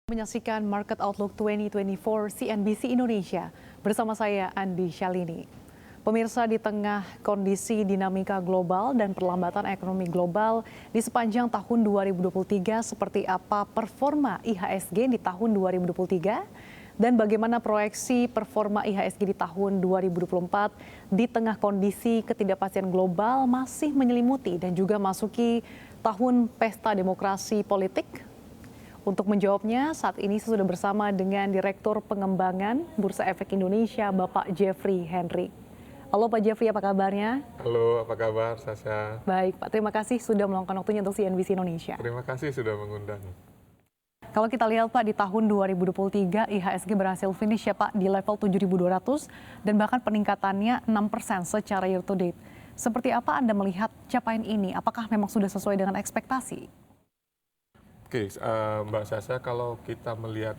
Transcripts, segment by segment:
Menyaksikan Market Outlook 2024 CNBC Indonesia bersama saya Andi Shalini. Pemirsa, di tengah kondisi dinamika global dan perlambatan ekonomi global di sepanjang tahun 2023, seperti apa performa IHSG di tahun 2023 dan bagaimana proyeksi performa IHSG di tahun 2024 di tengah kondisi ketidakpastian global masih menyelimuti dan juga masuki tahun pesta demokrasi politik? Untuk menjawabnya, saat ini saya sudah bersama dengan Direktur Pengembangan Bursa Efek Indonesia, Bapak Jeffrey Henry. Halo Pak Jeffrey, apa kabarnya? Halo, apa kabar Sasha? Baik Pak, terima kasih sudah meluangkan waktunya untuk CNBC Indonesia. Terima kasih sudah mengundang. Kalau kita lihat Pak, di tahun 2023 IHSG berhasil finish ya Pak di level 7.200 dan bahkan peningkatannya 6% secara year to date. Seperti apa Anda melihat capaian ini? Apakah memang sudah sesuai dengan ekspektasi? Oke, Mbak Sasha, kalau kita melihat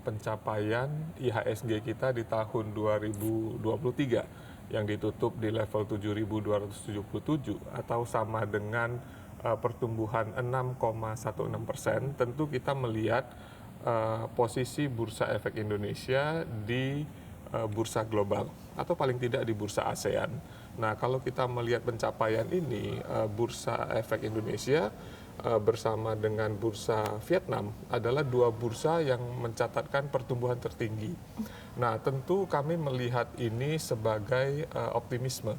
pencapaian IHSG kita di tahun 2023 yang ditutup di level 7.277 atau sama dengan pertumbuhan 6,16%, tentu kita melihat posisi Bursa Efek Indonesia di bursa global atau paling tidak di bursa ASEAN. Nah, kalau kita melihat pencapaian ini, Bursa Efek Indonesia bersama dengan bursa Vietnam adalah dua bursa yang mencatatkan pertumbuhan tertinggi. Nah, tentu kami melihat ini sebagai optimisme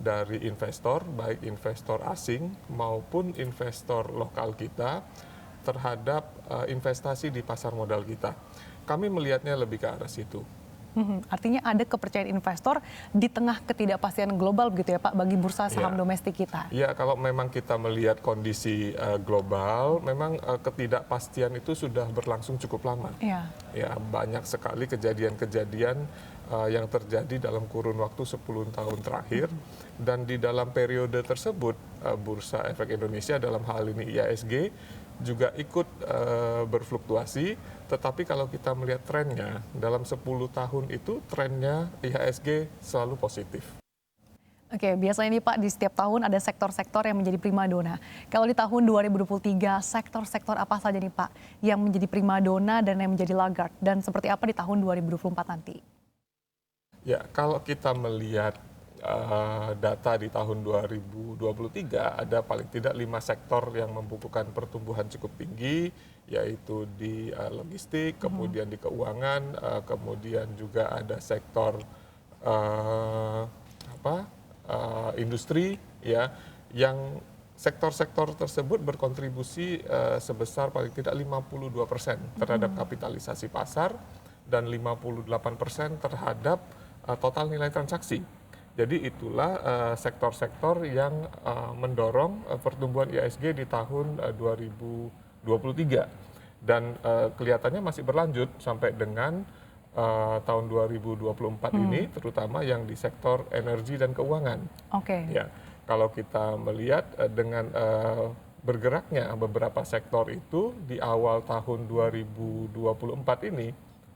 dari investor, baik investor asing maupun investor lokal kita terhadap investasi di pasar modal kita. Kami melihatnya lebih ke arah situ. Artinya ada kepercayaan investor di tengah ketidakpastian global begitu ya Pak bagi bursa saham domestik kita. Ya, kalau memang kita melihat kondisi global, memang ketidakpastian itu sudah berlangsung cukup lama. Ya, banyak sekali kejadian-kejadian yang terjadi dalam kurun waktu 10 tahun terakhir. Dan di dalam periode tersebut, Bursa Efek Indonesia dalam hal ini IHSG juga ikut berfluktuasi, tetapi kalau kita melihat trennya, dalam 10 tahun itu trennya IHSG selalu positif. Oke, biasanya ini Pak di setiap tahun ada sektor-sektor yang menjadi primadona. Kalau di tahun 2023, sektor-sektor apa saja nih Pak yang menjadi primadona dan yang menjadi laggard? Dan seperti apa di tahun 2024 nanti? Ya, kalau kita melihat data di tahun 2023 ada paling tidak 5 sektor yang membukukan pertumbuhan cukup tinggi, yaitu di logistik, kemudian di keuangan, kemudian juga ada sektor industri, ya, yang sektor-sektor tersebut berkontribusi sebesar paling tidak 52% terhadap kapitalisasi pasar dan 58% terhadap total nilai transaksi. Jadi itulah sektor-sektor yang mendorong pertumbuhan IHSG di tahun 2023 dan kelihatannya masih berlanjut sampai dengan tahun 2024 ini, terutama yang di sektor energi dan keuangan. Ya, kalau kita melihat dengan bergeraknya beberapa sektor itu di awal tahun 2024 ini,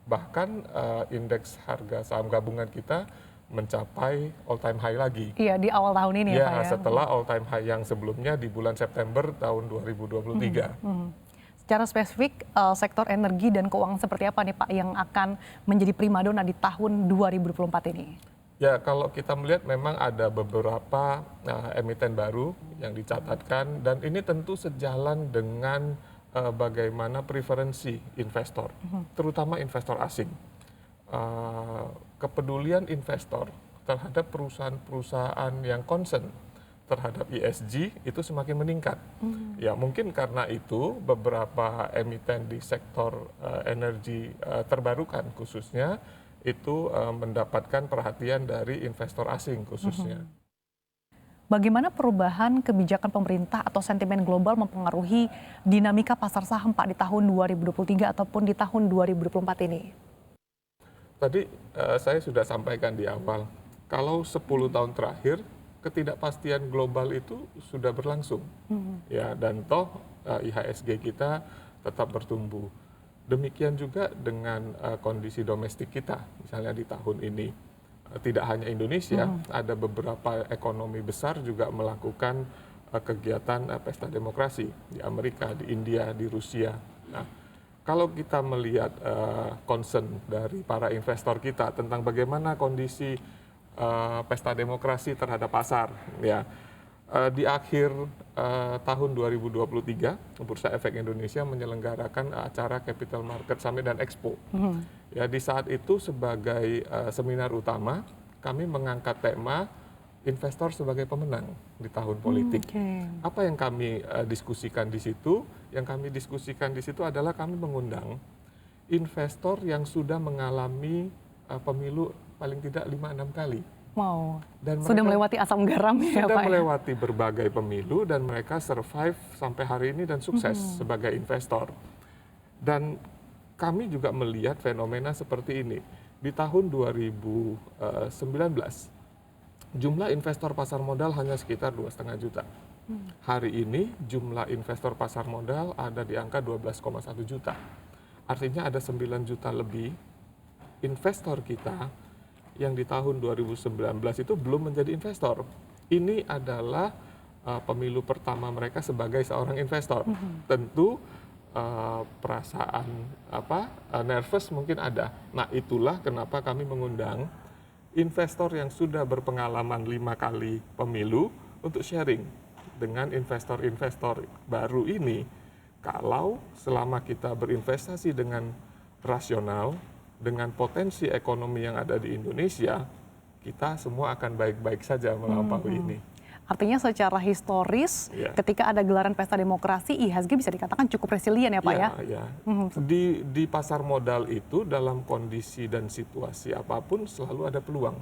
bahkan indeks harga saham gabungan kita mencapai all time high lagi. Iya, di awal tahun ini ya Pak ya. Setelah all time high yang sebelumnya di bulan September tahun 2023. Secara spesifik, sektor energi dan keuangan seperti apa nih Pak yang akan menjadi primadona di tahun 2024 ini? Ya, kalau kita melihat memang ada beberapa emiten baru yang dicatatkan dan ini tentu sejalan dengan bagaimana preferensi investor, terutama investor asing. Kepedulian investor terhadap perusahaan-perusahaan yang concern terhadap ESG itu semakin meningkat. Ya, mungkin karena itu beberapa emiten di sektor energi terbarukan khususnya itu mendapatkan perhatian dari investor asing khususnya. Bagaimana perubahan kebijakan pemerintah atau sentimen global mempengaruhi dinamika pasar saham Pak di tahun 2023 ataupun di tahun 2024 ini? Tadi saya sudah sampaikan di awal, kalau 10 tahun terakhir ketidakpastian global itu sudah berlangsung, ya, dan toh IHSG kita tetap bertumbuh. Demikian juga dengan kondisi domestik kita, misalnya di tahun ini. Tidak hanya Indonesia, ada beberapa ekonomi besar juga melakukan kegiatan pesta demokrasi di Amerika, di India, di Rusia. Nah, Kalau kita melihat concern dari para investor kita tentang bagaimana kondisi pesta demokrasi terhadap pasar, ya di akhir tahun 2023, Bursa Efek Indonesia menyelenggarakan acara Capital Market Summit dan Expo. Ya, di saat itu sebagai seminar utama, kami mengangkat tema investor sebagai pemenang di tahun politik. Apa yang kami diskusikan di situ? Yang kami diskusikan di situ adalah kami mengundang investor yang sudah mengalami pemilu paling tidak 5-6 kali. Wow, dan sudah melewati asam garam ya Pak? Sudah melewati berbagai pemilu dan mereka survive sampai hari ini dan sukses sebagai investor. Dan kami juga melihat fenomena seperti ini. Di tahun 2019, jumlah investor pasar modal hanya sekitar 2,5 juta. Hari ini jumlah investor pasar modal ada di angka 12,1 juta. Artinya ada 9 juta lebih investor kita yang di tahun 2019 itu belum menjadi investor. Ini adalah pemilu pertama mereka sebagai seorang investor. Tentu perasaan nervous mungkin ada. Nah, itulah kenapa kami mengundang investor yang sudah berpengalaman 5 kali pemilu untuk sharing dengan investor-investor baru ini. Kalau selama kita berinvestasi dengan rasional, dengan potensi ekonomi yang ada di Indonesia, kita semua akan baik-baik saja melampaui ini. Artinya secara historis, ketika ada gelaran pesta demokrasi, IHSG bisa dikatakan cukup resilient ya Pak ya? Iya. Di pasar modal itu dalam kondisi dan situasi apapun selalu ada peluang.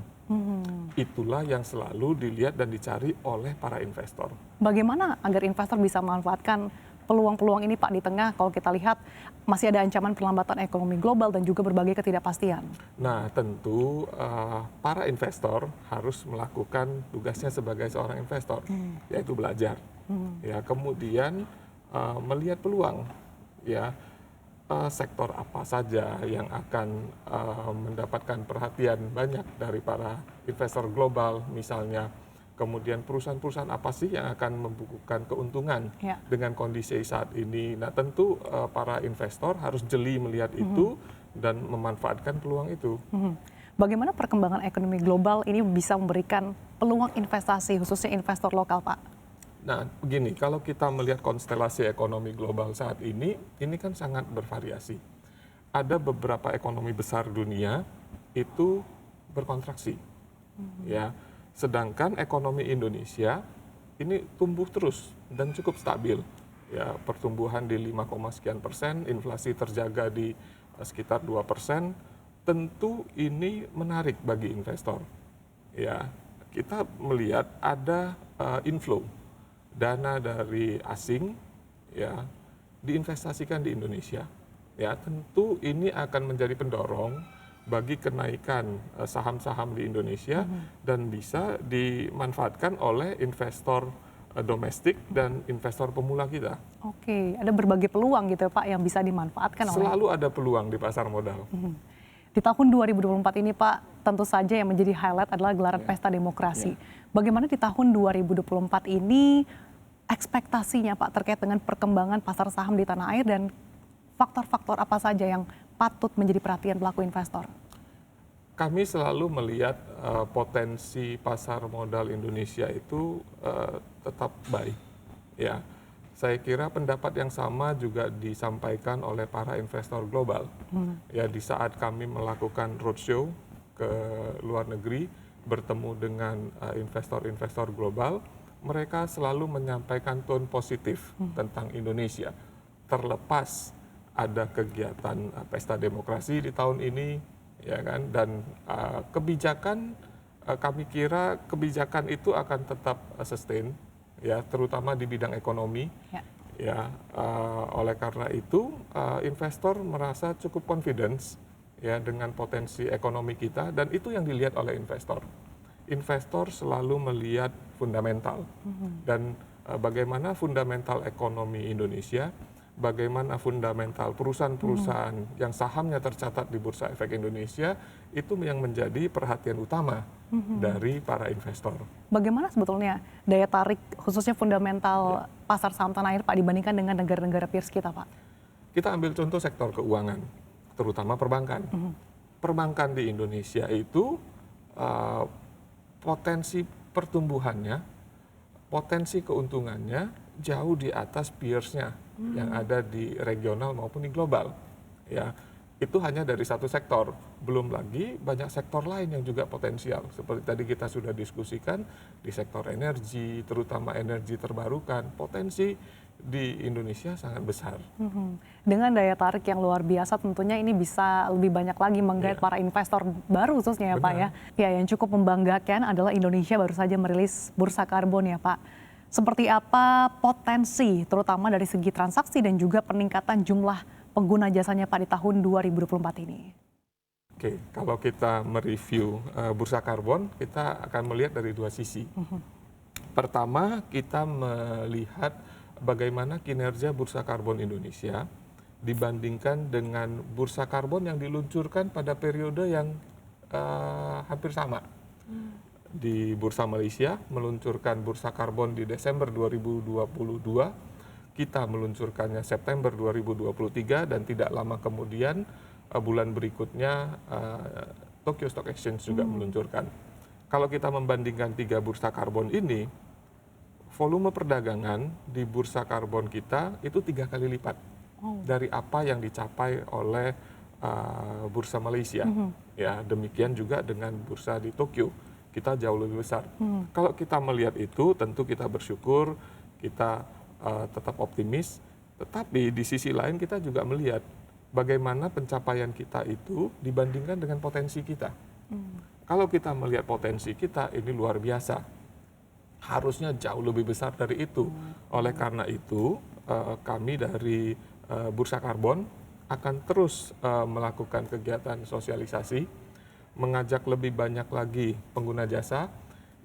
Itulah yang selalu dilihat dan dicari oleh para investor. Bagaimana agar investor bisa memanfaatkan peluang-peluang ini Pak di tengah kalau kita lihat masih ada ancaman perlambatan ekonomi global dan juga berbagai ketidakpastian? Nah, tentu para investor harus melakukan tugasnya sebagai seorang investor, yaitu belajar. Ya, kemudian melihat peluang, ya sektor apa saja yang akan mendapatkan perhatian banyak dari para investor global, misalnya. Kemudian perusahaan-perusahaan apa sih yang akan membukukan keuntungan dengan kondisi saat ini. Nah, tentu para investor harus jeli melihat itu dan memanfaatkan peluang itu. Bagaimana perkembangan ekonomi global ini bisa memberikan peluang investasi, khususnya investor lokal, Pak? Nah, begini, kalau kita melihat konstelasi ekonomi global saat ini kan sangat bervariasi. Ada beberapa ekonomi besar dunia itu berkontraksi, ya. Sedangkan ekonomi Indonesia ini tumbuh terus dan cukup stabil. Ya, pertumbuhan di 5,sekian%, inflasi terjaga di sekitar 2%. Tentu ini menarik bagi investor. Ya, kita melihat ada inflow dana dari asing ya diinvestasikan di Indonesia. Ya, tentu ini akan menjadi pendorong bagi kenaikan saham-saham di Indonesia dan bisa dimanfaatkan oleh investor domestik dan investor pemula kita. Oke, ada berbagai peluang gitu Pak yang bisa dimanfaatkan oleh... Selalu ada peluang di pasar modal. Di tahun 2024 ini Pak, tentu saja yang menjadi highlight adalah gelaran pesta demokrasi. Bagaimana di tahun 2024 ini ekspektasinya Pak terkait dengan perkembangan pasar saham di tanah air dan faktor-faktor apa saja yang patut menjadi perhatian pelaku investor? Kami selalu melihat potensi pasar modal Indonesia itu tetap baik. Ya, saya kira pendapat yang sama juga disampaikan oleh para investor global. Ya, di saat kami melakukan roadshow ke luar negeri, bertemu dengan investor-investor global, mereka selalu menyampaikan tone positif tentang Indonesia. Terlepas ada kegiatan pesta demokrasi di tahun ini, ya kan, dan kebijakan kami kira kebijakan itu akan tetap sustain, ya, terutama di bidang ekonomi, ya. Oleh karena itu investor merasa cukup confidence, ya, dengan potensi ekonomi kita, dan itu yang dilihat oleh investor. Investor selalu melihat fundamental dan bagaimana fundamental ekonomi Indonesia. Bagaimana fundamental perusahaan-perusahaan yang sahamnya tercatat di Bursa Efek Indonesia itu yang menjadi perhatian utama dari para investor. Bagaimana sebetulnya daya tarik khususnya fundamental pasar saham tanah air Pak dibandingkan dengan negara-negara peers kita Pak? Kita ambil contoh sektor keuangan, terutama perbankan. Perbankan di Indonesia itu potensi pertumbuhannya, potensi keuntungannya jauh di atas peers-nya yang ada di regional maupun di global. Ya, itu hanya dari satu sektor. Belum lagi banyak sektor lain yang juga potensial. Seperti tadi kita sudah diskusikan di sektor energi, terutama energi terbarukan, potensi di Indonesia sangat besar. Dengan daya tarik yang luar biasa, tentunya ini bisa lebih banyak lagi menggait para investor baru khususnya ya Pak ya. Ya, yang cukup membanggakan adalah Indonesia baru saja merilis bursa karbon ya Pak. Seperti apa potensi terutama dari segi transaksi dan juga peningkatan jumlah pengguna jasanya Pak di tahun 2024 ini? Oke, kalau kita mereview bursa karbon, kita akan melihat dari dua sisi. Pertama, kita melihat bagaimana kinerja bursa karbon Indonesia dibandingkan dengan bursa karbon yang diluncurkan pada periode yang hampir sama. Di bursa Malaysia meluncurkan bursa karbon di Desember 2022, kita meluncurkannya September 2023 dan tidak lama kemudian bulan berikutnya Tokyo Stock Exchange juga meluncurkan. Kalau kita membandingkan tiga bursa karbon ini, volume perdagangan di bursa karbon kita itu 3 kali lipat dari apa yang dicapai oleh bursa Malaysia. Ya, demikian juga dengan bursa di Tokyo, kita jauh lebih besar. Kalau kita melihat itu, tentu kita bersyukur, kita tetap optimis. Tetapi di sisi lain kita juga melihat bagaimana pencapaian kita itu dibandingkan dengan potensi kita. Kalau kita melihat potensi kita, ini luar biasa. Harusnya jauh lebih besar dari itu. Oleh karena itu, kami dari Bursa Karbon akan terus melakukan kegiatan sosialisasi, mengajak lebih banyak lagi pengguna jasa,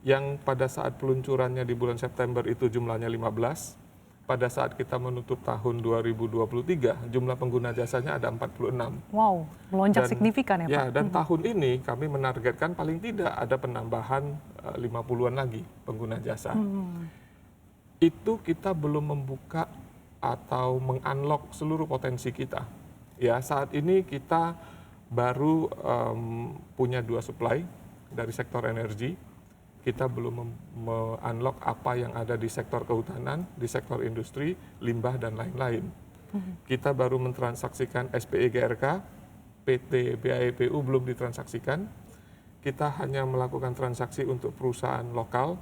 yang pada saat peluncurannya di bulan September itu jumlahnya 15, pada saat kita menutup tahun 2023, jumlah pengguna jasanya ada 46. Wow, melonjak signifikan ya Pak? Ya, dan tahun ini kami menargetkan paling tidak ada penambahan 50-an lagi pengguna jasa. Itu kita belum membuka atau mengunlock seluruh potensi kita. Ya, saat ini kita baru punya 2 supply dari sektor energi. Kita belum unlock apa yang ada di sektor kehutanan, di sektor industri, limbah, dan lain-lain. Kita baru mentransaksikan SPE GRK, PT BAEPU belum ditransaksikan. Kita hanya melakukan transaksi untuk perusahaan lokal,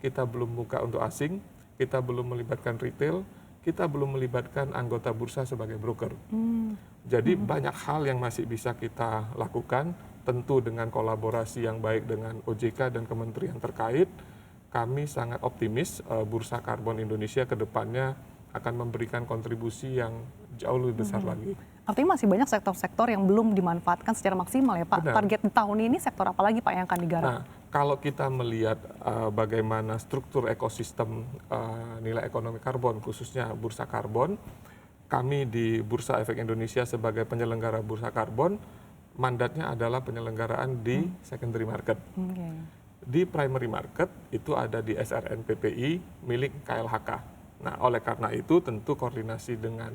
kita belum buka untuk asing, kita belum melibatkan retail, kita belum melibatkan anggota bursa sebagai broker. Jadi banyak hal yang masih bisa kita lakukan, tentu dengan kolaborasi yang baik dengan OJK dan kementerian terkait. Kami sangat optimis Bursa Karbon Indonesia ke depannya akan memberikan kontribusi yang jauh lebih besar lagi. Artinya masih banyak sektor-sektor yang belum dimanfaatkan secara maksimal ya Pak. Benar. Target di tahun ini sektor apa lagi Pak yang akan digarap? Nah, kalau kita melihat bagaimana struktur ekosistem nilai ekonomi karbon, khususnya bursa karbon, kami di Bursa Efek Indonesia sebagai penyelenggara bursa karbon, mandatnya adalah penyelenggaraan di secondary market. Di primary market itu ada di SRNPPI milik KLHK. Nah, oleh karena itu tentu koordinasi dengan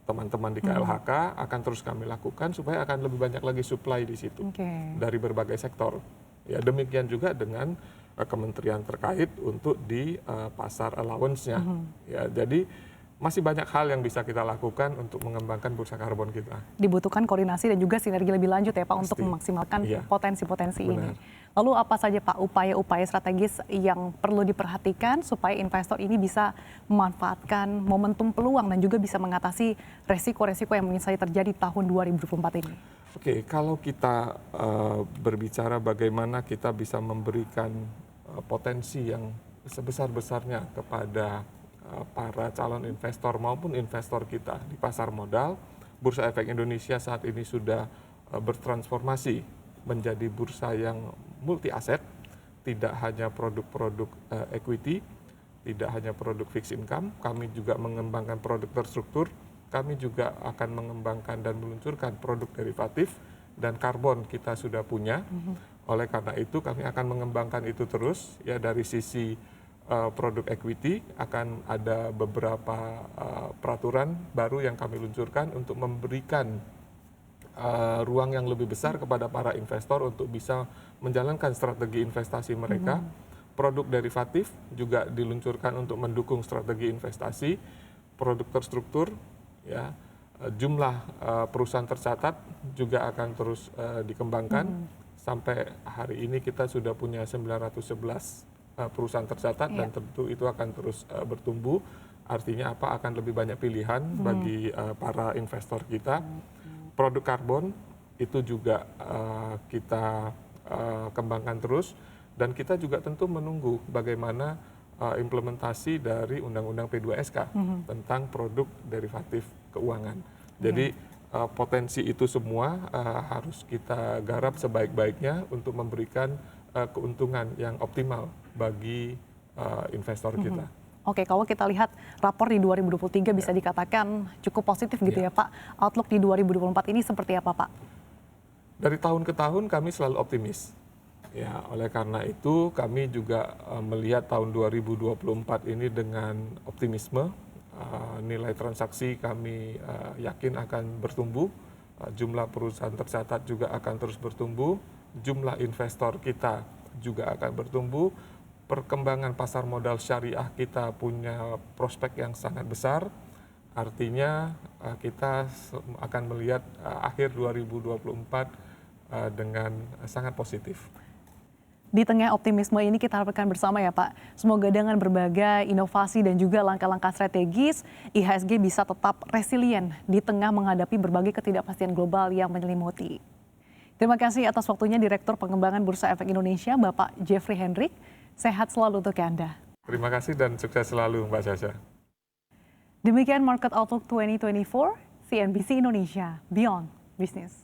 teman-teman di KLHK akan terus kami lakukan supaya akan lebih banyak lagi supply di situ dari berbagai sektor. Ya, demikian juga dengan kementerian terkait untuk di pasar allowance-nya. Ya, jadi masih banyak hal yang bisa kita lakukan untuk mengembangkan bursa karbon kita. Dibutuhkan koordinasi dan juga sinergi lebih lanjut ya Pak untuk memaksimalkan potensi-potensi ini. Lalu apa saja Pak upaya-upaya strategis yang perlu diperhatikan supaya investor ini bisa memanfaatkan momentum peluang dan juga bisa mengatasi resiko-resiko yang mungkin saja terjadi tahun 2024 ini? Oke, kalau kita berbicara bagaimana kita bisa memberikan potensi yang sebesar-besarnya kepada para calon investor maupun investor kita di pasar modal, Bursa Efek Indonesia saat ini sudah bertransformasi menjadi bursa yang multi aset, tidak hanya produk-produk equity, tidak hanya produk fixed income, kami juga mengembangkan produk terstruktur, kami juga akan mengembangkan dan meluncurkan produk derivatif, dan karbon kita sudah punya. Oleh karena itu kami akan mengembangkan itu terus, ya, dari sisi produk equity, akan ada beberapa peraturan baru yang kami luncurkan untuk memberikan ruang yang lebih besar kepada para investor untuk bisa menjalankan strategi investasi mereka. Produk derivatif juga diluncurkan untuk mendukung strategi investasi, produk terstruktur, ya, jumlah perusahaan tercatat juga akan terus dikembangkan. Sampai hari ini kita sudah punya 911 perusahaan tercatat dan tentu itu akan terus bertumbuh. Artinya apa? Akan lebih banyak pilihan bagi para investor kita. Produk karbon itu juga kita kembangkan terus. Dan kita juga tentu menunggu bagaimana implementasi dari Undang-Undang P2SK tentang produk derivatif keuangan. Jadi potensi itu semua harus kita garap sebaik-baiknya untuk memberikan keuntungan yang optimal bagi investor kita. Oke, kalau kita lihat rapor di 2023 bisa dikatakan cukup positif gitu ya Pak. Outlook di 2024 ini seperti apa Pak? Dari tahun ke tahun kami selalu optimis. Ya, oleh karena itu kami juga melihat tahun 2024 ini dengan optimisme. Nilai transaksi kami yakin akan bertumbuh, jumlah perusahaan tercatat juga akan terus bertumbuh, jumlah investor kita juga akan bertumbuh, perkembangan pasar modal syariah kita punya prospek yang sangat besar. Artinya kita akan melihat akhir 2024 dengan sangat positif. Di tengah optimisme ini kita harapkan bersama ya Pak, semoga dengan berbagai inovasi dan juga langkah-langkah strategis, IHSG bisa tetap resilient di tengah menghadapi berbagai ketidakpastian global yang menyelimuti. Terima kasih atas waktunya Direktur Pengembangan Bursa Efek Indonesia, Bapak Jeffrey Hendrik. Sehat selalu untuk Anda. Terima kasih dan sukses selalu Mbak Sasha. Demikian Market Outlook 2024, CNBC Indonesia, Beyond Business.